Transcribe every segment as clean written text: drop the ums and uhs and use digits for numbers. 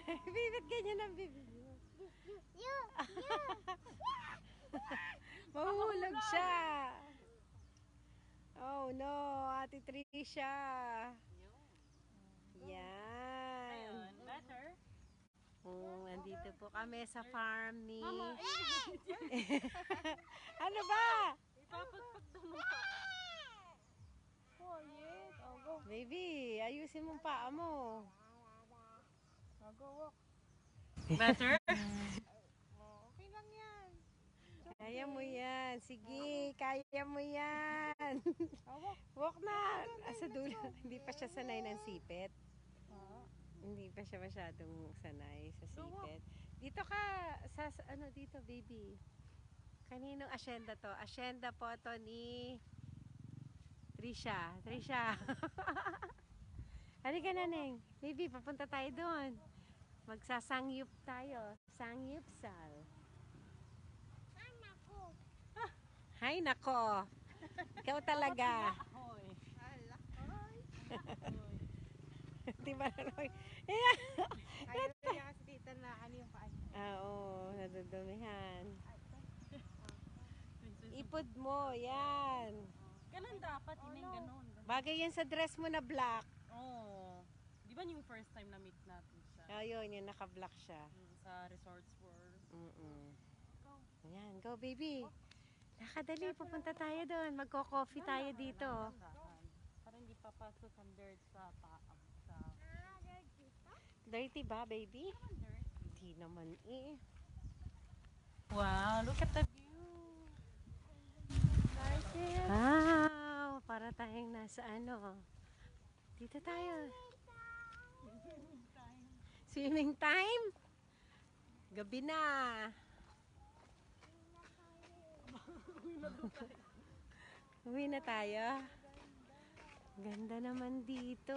Bibit ganyan ang bibig mo. Mahulog siya. Oh no, Ate Trisha. Yan. Ayun, better. Andito po kami sa farm ni... Ano ba? Ipapagpag mo pa. Baby, ayusin mo paa mo. Better? Okay lang yan. Kaya mo yan. Sige, kaya mo yan. Walk na. Sa dulo. Hindi pa siya sanay ng sipit. Hindi pa siya masyadong sanay sa sipit. Dito ka. Ano dito, baby? Kaninong asyenda to? Asyenda po to ni Trisha. Halika na, Neng. Baby, papunta tayo doon. Magsasangyup tayo. Sangyupsal. Hay nako. Ikaw talaga. Di ba naman? Ayaw niya kasi dito na ano yung paan. Oo, nadudumihan. Ipod mo, yan. Ganun dapat, ining ganun. Bagay yan sa dress mo na black. Oo. Di ba yung first time na meet natin siya? Ayun, yung naka-black siya. Sa Resorts World. Yan, go baby. Nakadali, pupunta tayo doon. Magko-coffee tayo dito. Para hindi papasok ang dirt sa paa. Dirty ba, baby? Hindi naman eh. Wow, look at the view. Wow, para tayong nasa ano. Dito tayo. Swimming time? Gabi na. Uwi na tayo. Ganda naman dito.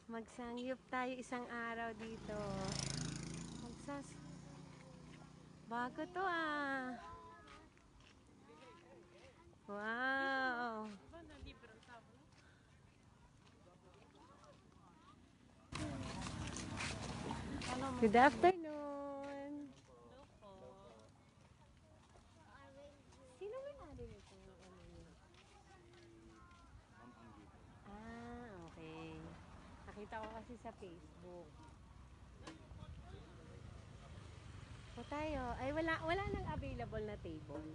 Magsangyup tayo isang araw dito. Bago to ah. Wow. Good afternoon. Sino may-ari nito? Ah, okay. Nakita ko kasi sa Facebook. O tayo. Ay, wala nang available na table.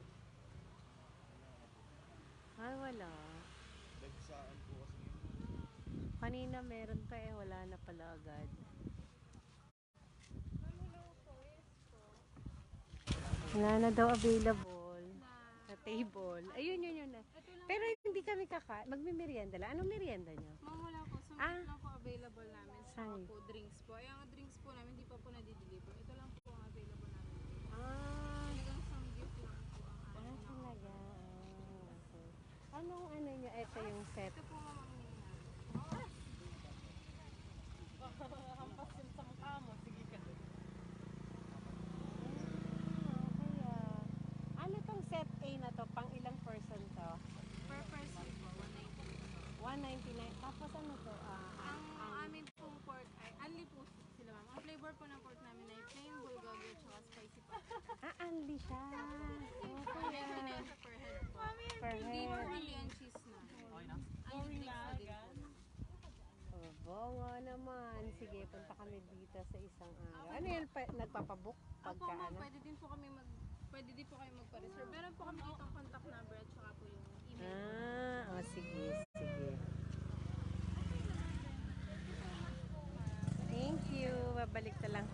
Ay, wala. Nagsaan po kasi. Kanina meron pa eh. Wala na pala agad. Wala na daw available na table. Ayun, yun. Pero hindi kami magmimerienda lang. Anong merienda nyo? Ma'am, wala po. Sample lang po available namin. Saka po drinks po. Ay, ang drinks po namin, hindi pa po nadideliver. Ito lang po ang available namin. Talagang some gift lang po ang ano. Talaga. Okay. Anong ano nyo? Ito yung set. Ito po ma'am ang nina. Hampas yun sa mukha mo. Sige ka. Ano tong set A na to? Pang ilang person to? Per person po, 190. 199. Tapos ano to? Ang amin pong pork ay unli po sila ma'am. Ang flavor po ng pork namin ay plain bulgogi at saka spicy po. Unli siya. Okay. 99 per head po. Per Hindi po head. unli ang cheese na. Okay na? Ang drinks na din po. Bongo naman. Sige, punta kami dito sa isang araw. Ano yan? Nagpapabook? Opo Pagka ma'am, ano? pwede din po kayo magpa-reserve. Meron po kami dito ang contact number at saka po yung email. Sige. Thank you. Babalik na lang